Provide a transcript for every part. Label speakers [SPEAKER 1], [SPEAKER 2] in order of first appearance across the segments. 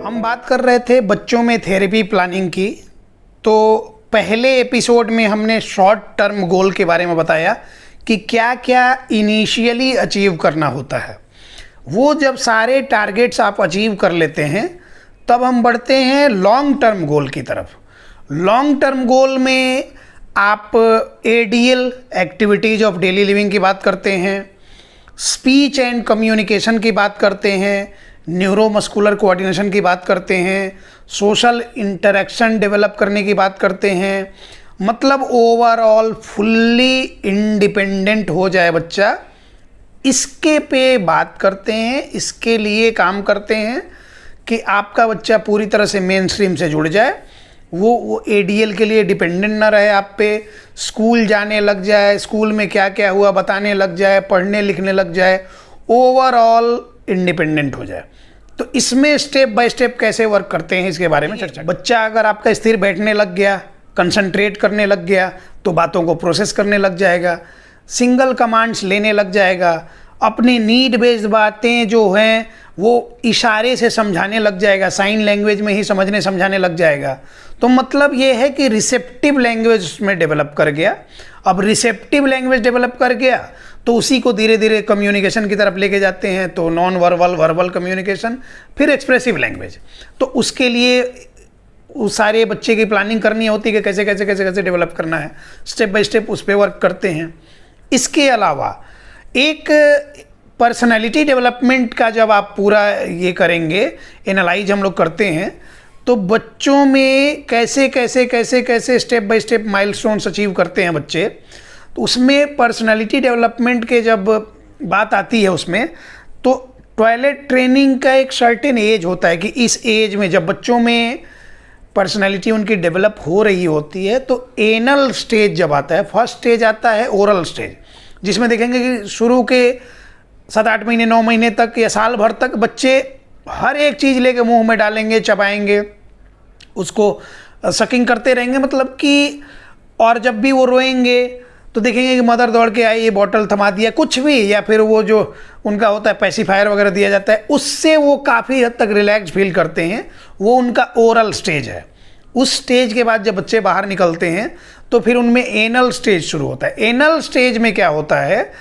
[SPEAKER 1] हम बात कर रहे थे बच्चों में थेरेपी प्लानिंग की। तो पहले एपिसोड में हमने शॉर्ट टर्म गोल के बारे में बताया कि क्या क्या इनिशियली अचीव करना होता है। वो जब सारे टारगेट्स आप अचीव कर लेते हैं तब हम बढ़ते हैं लॉन्ग टर्म गोल की तरफ। लॉन्ग टर्म गोल में आप ADL activities of daily living की बात करते हैं, स्पीच एंड कम्युनिकेशन की बात करते हैं, न्यूरोमस्कुलर कोऑर्डिनेशन की बात करते हैं, सोशल इंटरेक्शन डेवलप करने की बात करते हैं। मतलब ओवरऑल फुल्ली इंडिपेंडेंट हो जाए बच्चा, इसके पे बात करते हैं, इसके लिए काम करते हैं कि आपका बच्चा पूरी तरह से मेन स्ट्रीम से जुड़ जाए, वो ADL के लिए डिपेंडेंट ना रहे आप पे, स्कूल जाने लग जाए, स्कूल में क्या क्या हुआ बताने लग जाए, पढ़ने लिखने लग जाए, ओवरऑल इंडिपेंडेंट हो जाए। तो इसमें स्टेप बाय स्टेप कैसे वर्क करते हैं इसके बारे में चर्चा। बच्चा अगर आपका स्थिर बैठने लग गया, कंसंट्रेट करने लग गया, तो बातों को प्रोसेस करने लग जाएगा, सिंगल कमांड्स लेने लग जाएगा, अपनी नीड बेस्ड बातें जो हैं वो इशारे से समझाने लग जाएगा, साइन लैंग्वेज में ही समझने समझाने लग जाएगा। तो मतलब ये है कि रिसेप्टिव लैंग्वेज उसमें डेवलप कर गया। अब रिसेप्टिव लैंग्वेज डेवलप कर गया तो उसी को धीरे धीरे कम्युनिकेशन की तरफ लेके जाते हैं। तो नॉन वर्बल, वर्बल कम्युनिकेशन, फिर एक्सप्रेसिव लैंग्वेज। तो उसके लिए उस सारे बच्चे की प्लानिंग करनी होती है कि कैसे कैसे कैसे कैसे डेवलप करना है, स्टेप बाय स्टेप उस पर वर्क करते हैं। इसके अलावा एक पर्सनालिटी डेवलपमेंट का जब आप पूरा ये करेंगे, एनालाइज हम लोग करते हैं, तो बच्चों में कैसे कैसे कैसे कैसे step by step milestones achieve करते हैं बच्चे। तो उसमें पर्सनालिटी डेवलपमेंट के जब बात आती है उसमें, तो टॉयलेट ट्रेनिंग का एक सर्टेन एज होता है कि इस एज में जब बच्चों में पर्सनालिटी उनकी डेवलप हो रही होती है तो एनल स्टेज जब आता है, फर्स्ट स्टेज आता है ओरल स्टेज, जिसमें देखेंगे कि शुरू के 7-8 महीने 9 महीने तक या साल भर तक बच्चे हर एक चीज़ लेके मुंह में डालेंगे, चबाएंगे, उसको सकिंग करते रहेंगे। मतलब कि और जब भी वो रोएंगे तो देखेंगे कि मदर दौड़ के आई, ये बॉटल थमा दिया, कुछ भी, या फिर वो जो उनका होता है पैसिफायर वगैरह दिया जाता है, उससे वो काफ़ी हद तक रिलैक्स फील करते हैं। वो उनका ओरल स्टेज है। उस स्टेज के बाद जब बच्चे बाहर निकलते हैं तो फिर उनमें एनल स्टेज शुरू होता है। एनल स्टेज में क्या होता है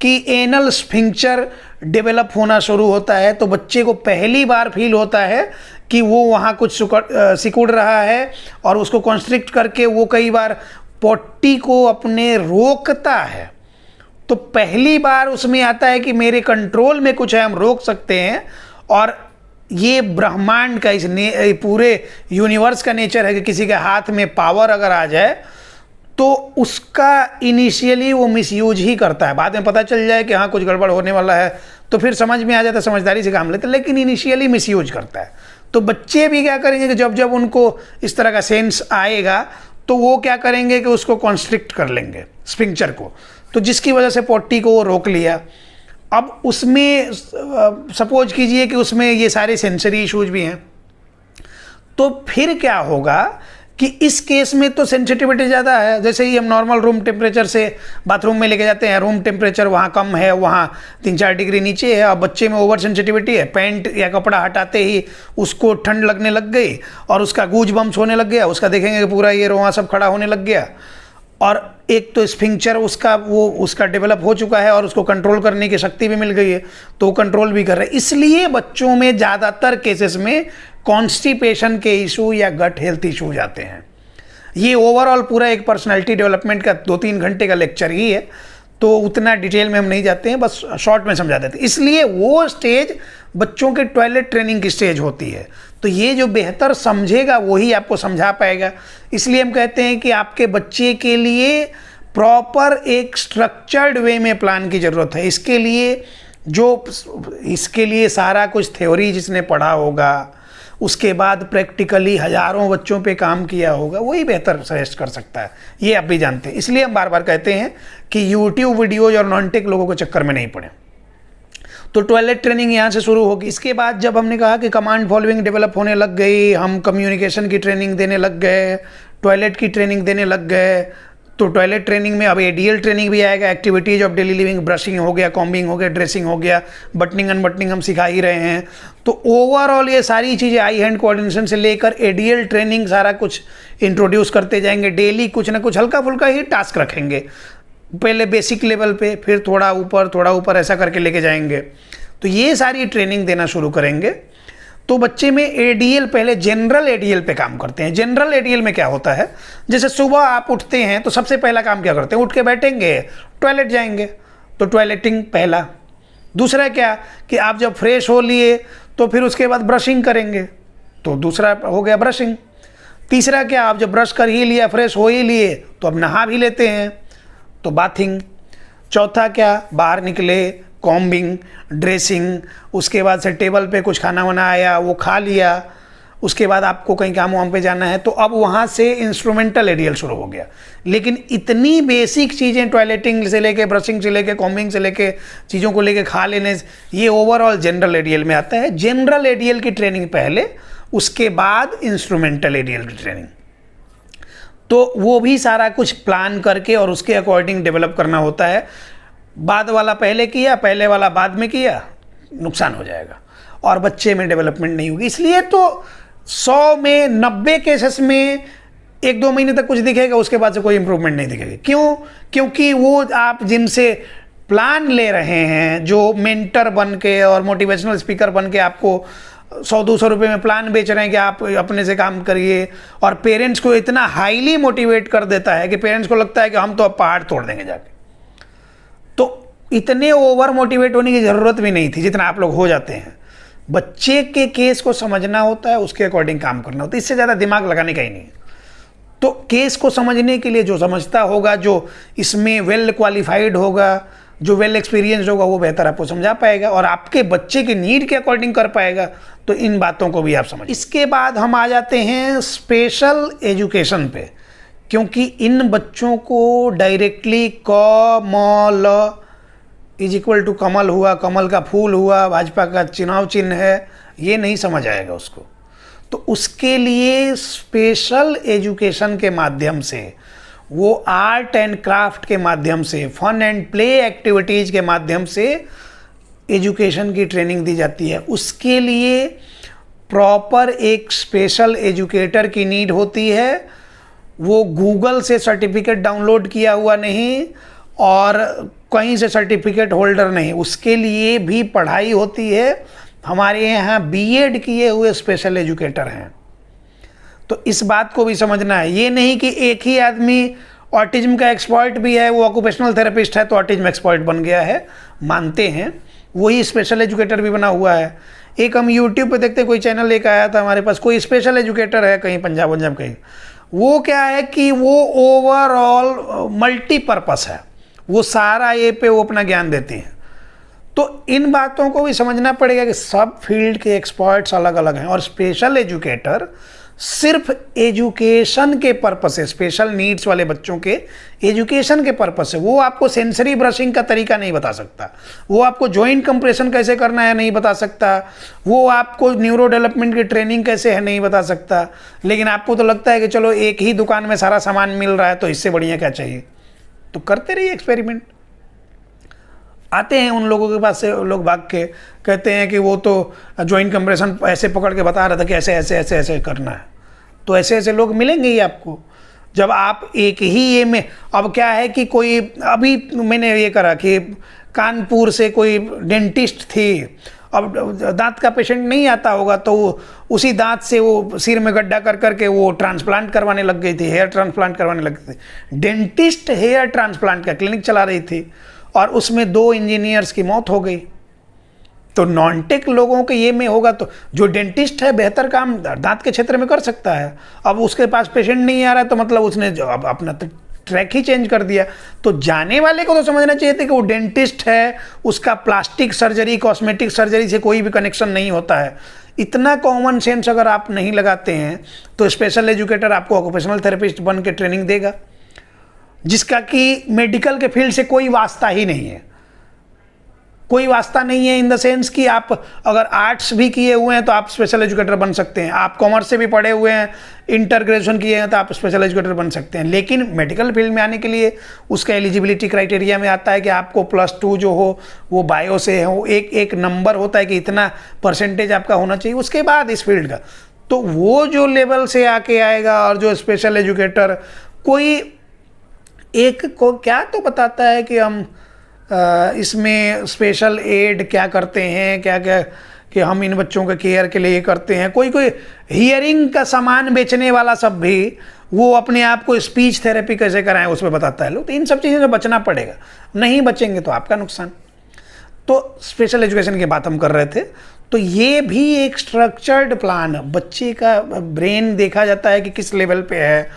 [SPEAKER 1] कि एनल स्फिंक्चर डेवलप होना शुरू होता है। तो बच्चे को पहली बार फील होता है कि वो वहाँ कुछ सिकुड़ रहा है और उसको कॉन्स्ट्रिक्ट करके वो कई बार पोटी को अपने रोकता है। तो पहली बार उसमें आता है कि मेरे कंट्रोल में कुछ है, हम रोक सकते हैं। और ये ब्रह्मांड का, इस पूरे यूनिवर्स का नेचर है कि किसी के हाथ में पावर अगर आ जाए तो उसका इनिशियली वो मिसयूज ही करता है। बाद में पता चल जाए कि हाँ कुछ गड़बड़ होने वाला है तो फिर समझ में आ जाता है, समझदारी से काम लेते हैं, लेकिन इनिशियली मिसयूज करता है। तो बच्चे भी क्या करेंगे कि जब जब उनको इस तरह का सेंस आएगा तो वो क्या करेंगे कि उसको कॉन्स्ट्रिक्ट कर लेंगे स्फिंक्चर को, तो जिसकी वजह से पोटी को वो रोक लिया। अब उसमें सपोज कीजिए कि उसमें ये सारे सेंसरी इश्यूज भी हैं, तो फिर क्या होगा कि इस केस में तो सेंसिटिविटी ज़्यादा है। जैसे ही हम नॉर्मल रूम टेम्परेचर से बाथरूम में लेके जाते हैं, रूम टेम्परेचर वहाँ कम है, वहाँ 3-4 डिग्री नीचे है, अब बच्चे में ओवर सेंसिटिविटी है, पैंट या कपड़ा हटाते ही उसको ठंड लगने लग गई और उसका गूज बम्स होने लग गया, उसका देखेंगे कि पूरा ये रोआं सब खड़ा होने लग गया। और एक तो स्फिंक्चर उसका डेवलप हो चुका है और उसको कंट्रोल करने की शक्ति भी मिल गई है, तो वो कंट्रोल भी कर रहे हैं। इसलिए बच्चों में ज़्यादातर केसेस में कॉन्स्टिपेशन के इशू या गट हेल्थ इशूज आते हैं। ये ओवरऑल पूरा एक पर्सनालिटी डेवलपमेंट का 2-3 घंटे का लेक्चर ही है, तो उतना डिटेल में हम नहीं जाते हैं, बस शॉर्ट में समझा देते हैं। इसलिए वो स्टेज बच्चों के टॉयलेट ट्रेनिंग की स्टेज होती है। तो ये जो बेहतर समझेगा वही आपको समझा पाएगा। इसलिए हम कहते हैं कि आपके बच्चे के लिए प्रॉपर एक स्ट्रक्चर्ड वे में प्लान की ज़रूरत है। इसके लिए सारा कुछ थ्योरी जिसने पढ़ा होगा, उसके बाद प्रैक्टिकली हज़ारों बच्चों पे काम किया होगा, वही बेहतर सजेस्ट कर सकता है। ये आप भी जानते हैं। इसलिए हम बार बार कहते हैं कि यूट्यूब वीडियोज और नॉन टेक लोगों के चक्कर में नहीं पड़े। तो टॉयलेट ट्रेनिंग यहाँ से शुरू होगी। इसके बाद जब हमने कहा कि कमांड फॉलोइंग डेवलप होने लग गई, हम कम्युनिकेशन की ट्रेनिंग देने लग गए, टॉयलेट की ट्रेनिंग देने लग गए, तो टॉयलेट ट्रेनिंग में अब एडीएल ट्रेनिंग भी आएगा, activities of daily living, brushing हो गया, कॉम्बिंग हो गया, ड्रेसिंग हो गया, बटनिंग अनबटनिंग हम सिखा ही रहे हैं। तो ओवरऑल ये सारी चीज़ें आई हैंड कोऑर्डिनेशन से लेकर एडीएल ट्रेनिंग सारा कुछ इंट्रोड्यूस करते जाएंगे। डेली कुछ ना कुछ हल्का फुल्का ही टास्क रखेंगे, पहले बेसिक लेवल पे, फिर थोड़ा ऊपर ऐसा करके लेके जाएंगे। तो ये सारी ट्रेनिंग देना शुरू करेंगे। तो बच्चे में एडीएल, पहले जनरल एडीएल पे काम करते हैं। जनरल एडीएल में क्या होता है, जैसे सुबह आप उठते हैं तो सबसे पहला काम क्या करते हैं, उठ के बैठेंगे, टॉयलेट जाएंगे, तो टॉयलेटिंग पहला। दूसरा क्या कि आप जब फ्रेश हो लिए तो फिर उसके बाद ब्रशिंग करेंगे, तो दूसरा हो गया ब्रशिंग। तीसरा क्या, आप जब ब्रश कर ही लिया, फ्रेश हो ही लिए, तो अब नहा भी लेते हैं, तो बाथिंग। चौथा क्या, बाहर निकले, कॉम्बिंग, ड्रेसिंग, उसके बाद से टेबल पे कुछ खाना वाना आया वो खा लिया, उसके बाद आपको कहीं काम वाम पे जाना है, तो अब वहाँ से इंस्ट्रूमेंटल एडीएल शुरू हो गया। लेकिन इतनी बेसिक चीज़ें, टॉयलेटिंग से लेके, ब्रशिंग से लेके, कॉम्बिंग से लेके, चीज़ों को लेके, खा लेने, ये ओवरऑल जनरल एडीएल में आता है। जनरल एडीएल की ट्रेनिंग पहले, उसके बाद इंस्ट्रूमेंटल एडीएल की ट्रेनिंग। तो वो भी सारा कुछ प्लान करके और उसके अकॉर्डिंग डेवलप करना होता है। बाद वाला पहले किया, पहले वाला बाद में किया, नुकसान हो जाएगा और बच्चे में डेवलपमेंट नहीं होगी। इसलिए तो 100 में 90 केसेस में 1-2 महीने तक कुछ दिखेगा, उसके बाद से कोई इंप्रूवमेंट नहीं दिखेगी। क्यों? क्योंकि वो आप जिनसे प्लान ले रहे हैं, जो मेंटर बन के और मोटिवेशनल स्पीकर बन के आपको 100-200 रुपये में प्लान बेच रहे हैं कि आप अपने से काम करिए, और पेरेंट्स को इतना हाईली मोटिवेट कर देता है कि पेरेंट्स को लगता है कि हम तो अब पहाड़ तोड़ देंगे जाके। तो इतने ओवर मोटिवेट होने की ज़रूरत भी नहीं थी जितना आप लोग हो जाते हैं। बच्चे के केस को समझना होता है, उसके अकॉर्डिंग काम करना होता है, इससे ज़्यादा दिमाग लगाने का ही नहीं। तो केस को समझने के लिए जो समझता होगा, जो इसमें वेल क्वालिफाइड होगा, जो वेल एक्सपीरियंस्ड होगा, वो बेहतर आपको समझा पाएगा और आपके बच्चे के नीड के अकॉर्डिंग कर पाएगा। तो इन बातों को भी आप समझ। इसके बाद हम आ जाते हैं स्पेशल एजुकेशन पे, क्योंकि इन बच्चों को डायरेक्टली क म ल इज इक्वल टू कमल हुआ, कमल का फूल हुआ, भाजपा का चुनाव चिन्ह है, ये नहीं समझ आएगा उसको। तो उसके लिए स्पेशल एजुकेशन के माध्यम से, वो आर्ट एंड क्राफ्ट के माध्यम से, फन एंड प्ले एक्टिविटीज़ के माध्यम से एजुकेशन की ट्रेनिंग दी जाती है। उसके लिए प्रॉपर एक स्पेशल एजुकेटर की नीड होती है। वो गूगल से सर्टिफिकेट डाउनलोड किया हुआ नहीं और कहीं से सर्टिफिकेट होल्डर नहीं, उसके लिए भी पढ़ाई होती है। हमारे यहाँ बीएड किए हुए स्पेशल एजुकेटर हैं। तो इस बात को भी समझना है। ये नहीं कि एक ही आदमी ऑटिज्म का एक्सपर्ट भी है, वो ऑक्यूपेशनल थेरेपिस्ट है तो ऑटिज्म एक्सपर्ट बन गया है, मानते हैं, वही स्पेशल एजुकेटर भी बना हुआ है। एक हम यूट्यूब पे देखते, कोई चैनल लेकर आया था हमारे पास, कोई स्पेशल एजुकेटर है कहीं पंजाब कहीं, वो क्या है कि वो ओवरऑल मल्टीपर्पस है, वो सारा ये पे वो अपना ज्ञान देती हैं। तो इन बातों को भी समझना पड़ेगा कि सब फील्ड के एक्सपर्ट्स अलग अलग हैं और स्पेशल एजुकेटर सिर्फ एजुकेशन के पर्पस से, स्पेशल नीड्स वाले बच्चों के एजुकेशन के पर्पस से, वो आपको सेंसरी ब्रशिंग का तरीका नहीं बता सकता, वो आपको जॉइंट कंप्रेशन कैसे करना है नहीं बता सकता, वो आपको न्यूरो डेवलपमेंट की ट्रेनिंग कैसे है नहीं बता सकता। लेकिन आपको तो लगता है कि चलो एक ही दुकान में सारा सामान मिल रहा है तो इससे बढ़िया क्या चाहिए, तो करते रहिए एक्सपेरिमेंट। आते हैं उन लोगों के पास से लोग भाग के, कहते हैं कि वो तो जॉइंट कंप्रेशन ऐसे पकड़ के बता रहा था कि ऐसे ऐसे ऐसे ऐसे करना है। तो ऐसे ऐसे लोग मिलेंगे ही आपको जब आप एक ही ये में। अब क्या है कि कोई, अभी मैंने ये करा कि कानपुर से कोई डेंटिस्ट थी, अब दांत का पेशेंट नहीं आता होगा तो उसी दांत से वो सिर में गड्ढा कर करके वो ट्रांसप्लांट करवाने लग गई थी, हेयर ट्रांसप्लांट करवाने लग गई थी। डेंटिस्ट हेयर ट्रांसप्लांट का क्लिनिक चला रही थी और उसमें 2 इंजीनियर्स की मौत हो गई। तो नॉन टेक लोगों के ये में होगा तो जो डेंटिस्ट है बेहतर काम दांत के क्षेत्र में कर सकता है। अब उसके पास पेशेंट नहीं आ रहा है तो मतलब उसने जो अब अपना ट्रैक ही चेंज कर दिया। तो जाने वाले को तो समझना चाहिए था कि वो डेंटिस्ट है, उसका प्लास्टिक सर्जरी, कॉस्मेटिक सर्जरी से कोई भी कनेक्शन नहीं होता है। इतना कॉमन सेंस अगर आप नहीं लगाते हैं तो स्पेशल एजुकेटर आपको ऑक्यूपेशनल थेरेपिस्ट बन के ट्रेनिंग देगा जिसका कि मेडिकल के फील्ड से कोई वास्ता ही नहीं है। कोई वास्ता नहीं है इन द सेंस कि आप अगर आर्ट्स भी किए हुए हैं तो आप स्पेशल एजुकेटर बन सकते हैं, आप कॉमर्स से भी पढ़े हुए हैं, इंटर ग्रेजुएशन किए हैं तो आप स्पेशल एजुकेटर बन सकते हैं। लेकिन मेडिकल फील्ड में आने के लिए उसका एलिजिबिलिटी क्राइटेरिया में आता है कि आपको +2 जो हो वो बायो से हो, एक नंबर होता है कि इतना परसेंटेज आपका होना चाहिए उसके बाद इस फील्ड का। तो वो जो लेवल से आके आएगा और जो स्पेशल एजुकेटर कोई एक को क्या तो बताता है कि हम इसमें स्पेशल एड क्या करते हैं, क्या क्या कि हम इन बच्चों के केयर के लिए करते हैं। कोई हियरिंग का सामान बेचने वाला सब भी वो अपने आप को स्पीच थेरेपी कैसे कराएं उसमें बताता है लोग। तो इन सब चीज़ों से बचना पड़ेगा, नहीं बचेंगे तो आपका नुकसान। तो स्पेशल एजुकेशन की बात हम कर रहे थे, तो ये भी एक स्ट्रक्चर्ड प्लान, बच्चे का ब्रेन देखा जाता है कि किस लेवल पे है,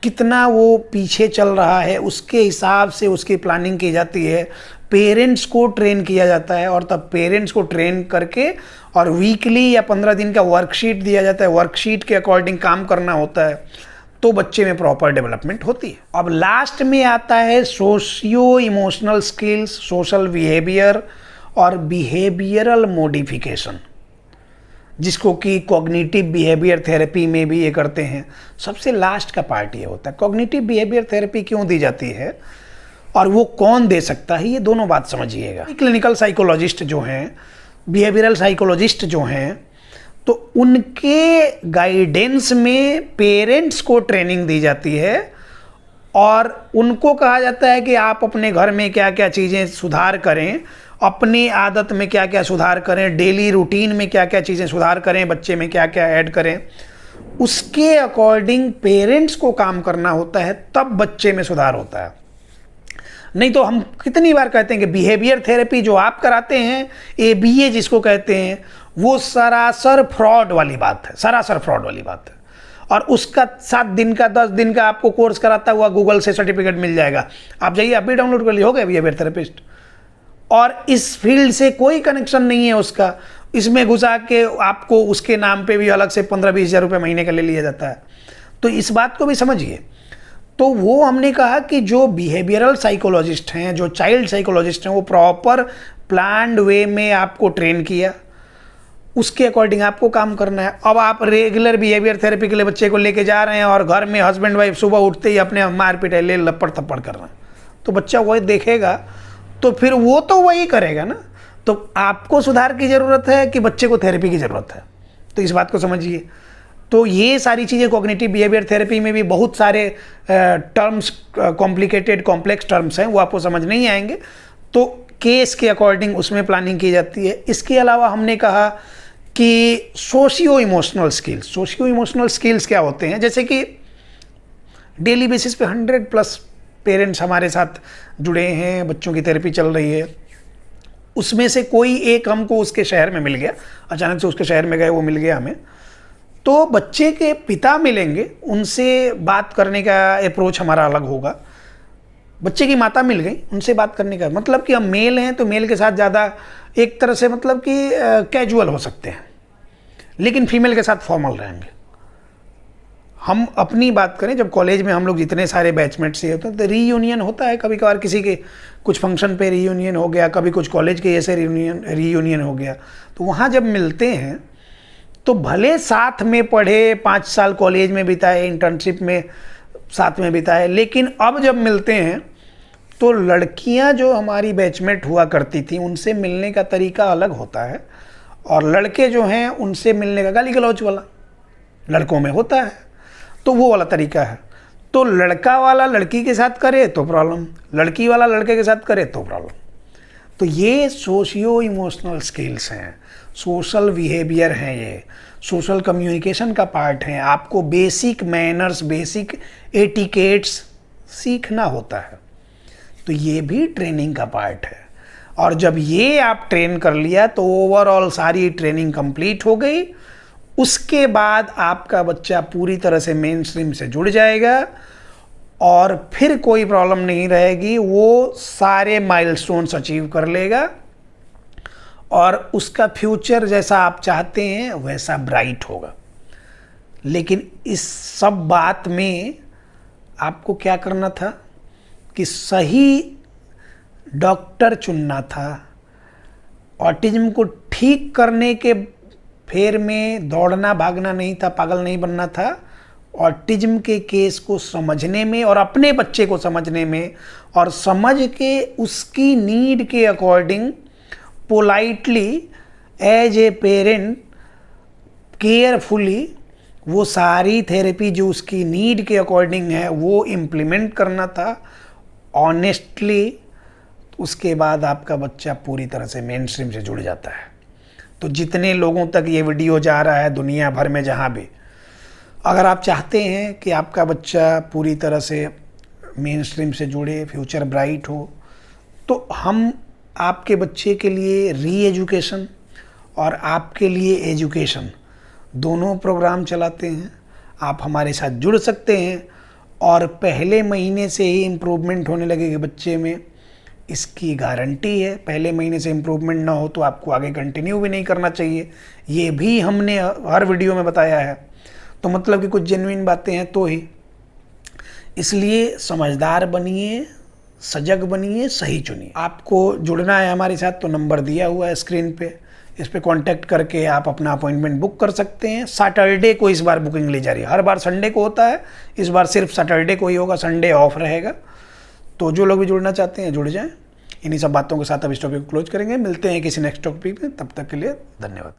[SPEAKER 1] कितना वो पीछे चल रहा है, उसके हिसाब से उसकी प्लानिंग की जाती है। पेरेंट्स को ट्रेन किया जाता है और तब पेरेंट्स को ट्रेन करके और वीकली या 15 दिन का वर्कशीट दिया जाता है, वर्कशीट के अकॉर्डिंग काम करना होता है, तो बच्चे में प्रॉपर डेवलपमेंट होती है। अब लास्ट में आता है socio emotional skills, social behaviour और बिहेवियरल मॉडिफिकेशन, जिसको कि कॉग्निटिव बिहेवियर थेरेपी में भी ये करते हैं। सबसे लास्ट का पार्ट ये होता है कॉग्निटिव बिहेवियर थेरेपी क्यों दी जाती है और वो कौन दे सकता है, ये दोनों बात समझिएगा। क्लिनिकल साइकोलॉजिस्ट जो हैं, बिहेवियरल साइकोलॉजिस्ट जो हैं, तो उनके गाइडेंस में पेरेंट्स को ट्रेनिंग दी जाती है और उनको कहा जाता है कि आप अपने घर में क्या क्या चीज़ें सुधार करें, अपनी आदत में क्या क्या सुधार करें, डेली रूटीन में क्या क्या चीज़ें सुधार करें, बच्चे में क्या क्या ऐड करें, उसके अकॉर्डिंग पेरेंट्स को काम करना होता है, तब बच्चे में सुधार होता है। नहीं तो हम कितनी बार कहते हैं कि बिहेवियर थेरेपी जो आप कराते हैं, ABA जिसको कहते हैं, वो सरासर फ्रॉड वाली बात है, सरासर फ्रॉड वाली बात है। और उसका 7 दिन का 10 दिन का आपको कोर्स कराता हुआ गूगल से सर्टिफिकेट मिल जाएगा, आप जाइए अभी डाउनलोड कर लिए, हो गए बिहेवियर थेरेपिस्ट। और इस फील्ड से कोई कनेक्शन नहीं है उसका, इसमें घुसा के आपको उसके नाम पे भी अलग से 15-20 हज़ार रुपये महीने का ले लिया जाता है। तो इस बात को भी समझिए। तो वो हमने कहा कि जो बिहेवियरल साइकोलॉजिस्ट हैं, जो चाइल्ड साइकोलॉजिस्ट हैं, वो प्रॉपर प्लान्ड वे में आपको ट्रेन किया, उसके अकॉर्डिंग आपको काम करना है। अब आप रेगुलर बिहेवियर थेरेपी के लिए बच्चे को लेके जा रहे हैं और घर में हस्बैंड वाइफ सुबह उठते ही अपने मार पिटाई ले लपड़ थप्पड़ कर रहे हैं, तो बच्चा वही देखेगा तो फिर वो तो वही करेगा ना। तो आपको सुधार की ज़रूरत है कि बच्चे को थेरेपी की ज़रूरत है, तो इस बात को समझिए। तो ये सारी चीज़ें कॉग्निटिव बिहेवियर थेरेपी में भी बहुत सारे टर्म्स, कॉम्प्लिकेटेड कॉम्प्लेक्स टर्म्स हैं, वो आपको समझ नहीं आएंगे, तो केस के अकॉर्डिंग उसमें प्लानिंग की जाती है। इसके अलावा हमने कहा कि socio emotional skills, socio emotional skills क्या होते हैं, जैसे कि डेली बेसिस पे 100+ पेरेंट्स हमारे साथ जुड़े हैं, बच्चों की थेरेपी चल रही है, उसमें से कोई एक हमको उसके शहर में मिल गया, अचानक से उसके शहर में गए, वो मिल गया हमें, तो बच्चे के पिता मिलेंगे, उनसे बात करने का अप्रोच हमारा अलग होगा। बच्चे की माता मिल गई, उनसे बात करने का मतलब कि हम मेल हैं तो मेल के साथ ज़्यादा एक तरह से मतलब कि कैजुअल हो सकते हैं, लेकिन फीमेल के साथ फॉर्मल रहेंगे। हम अपनी बात करें, जब कॉलेज में हम लोग जितने सारे बैचमेट से होते हैं तो रीयूनियन होता है, कभी कभार किसी के कुछ फंक्शन पे रीयूनियन हो गया, कभी कुछ कॉलेज के ऐसे रीयूनियन हो गया, तो वहाँ जब मिलते हैं तो भले साथ में पढ़े, 5 साल कॉलेज में बिताए, इंटर्नशिप में साथ में बिताए, लेकिन अब जब मिलते हैं तो लड़कियां जो हमारी बैचमेट हुआ करती थी उनसे मिलने का तरीका अलग होता है, और लड़के जो हैं उनसे मिलने का गाली गलौज वाला लड़कों में होता है, तो वो वाला तरीका है। तो लड़का वाला लड़की के साथ करे तो प्रॉब्लम, लड़की वाला लड़के के साथ करे तो प्रॉब्लम। तो ये सोशियो इमोशनल स्किल्स हैं, सोशल बिहेवियर हैं, ये सोशल कम्युनिकेशन का पार्ट है। आपको बेसिक मैनर्स, बेसिक एटिकेट्स सीखना होता है, तो ये भी ट्रेनिंग का पार्ट है। और जब ये आप ट्रेन कर लिया तो ओवरऑल सारी ट्रेनिंग कंप्लीट हो गई, उसके बाद आपका बच्चा पूरी तरह से मेन स्ट्रीम से जुड़ जाएगा और फिर कोई प्रॉब्लम नहीं रहेगी, वो सारे माइलस्टोन्स अचीव कर लेगा और उसका फ्यूचर जैसा आप चाहते हैं वैसा ब्राइट होगा। लेकिन इस सब बात में आपको क्या करना था कि सही डॉक्टर चुनना था, ऑटिज्म को ठीक करने के फेर में दौड़ना भागना नहीं था, पागल नहीं बनना था। ऑटिज्म के केस को समझने में और अपने बच्चे को समझने में और समझ के उसकी नीड के according politely as a parent carefully वो सारी थेरेपी जो उसकी नीड के अकॉर्डिंग है वो इम्प्लीमेंट करना था ऑनेस्टली। उसके बाद आपका बच्चा पूरी तरह से मेन स्ट्रीम से जुड़ जाता है। तो जितने लोगों तक ये वीडियो जा रहा है दुनिया भर में जहाँ भी, अगर आप चाहते हैं कि आपका बच्चा पूरी तरह से मेन स्ट्रीम से जुड़े, फ्यूचर ब्राइट हो, तो हम आपके बच्चे के लिए री एजुकेशन और आपके लिए एजुकेशन दोनों प्रोग्राम चलाते हैं। आप हमारे साथ जुड़ सकते हैं और पहले महीने से ही इम्प्रूवमेंट होने लगेगी बच्चे में, इसकी गारंटी है। पहले महीने से इम्प्रूवमेंट ना हो तो आपको आगे कंटिन्यू भी नहीं करना चाहिए, ये भी हमने हर वीडियो में बताया है। तो मतलब कि कुछ जेन्युइन बातें हैं तो ही, इसलिए समझदार बनिए, सजग बनिए, सही चुनिए। आपको जुड़ना है हमारे साथ तो नंबर दिया हुआ है स्क्रीन पे, इस पे कांटेक्ट करके आप अपना अपॉइंटमेंट बुक कर सकते हैं। सैटरडे को इस बार बुकिंग ली जा रही है, हर बार संडे को होता है, इस बार सिर्फ सैटरडे को ही होगा, संडे ऑफ रहेगा। तो जो लोग भी जुड़ना चाहते हैं जुड़ जाएं। इन्हीं सब बातों के साथ अब इस टॉपिक को क्लोज करेंगे। मिलते हैं किसी नेक्स्ट टॉपिक में, तब तक के लिए धन्यवाद।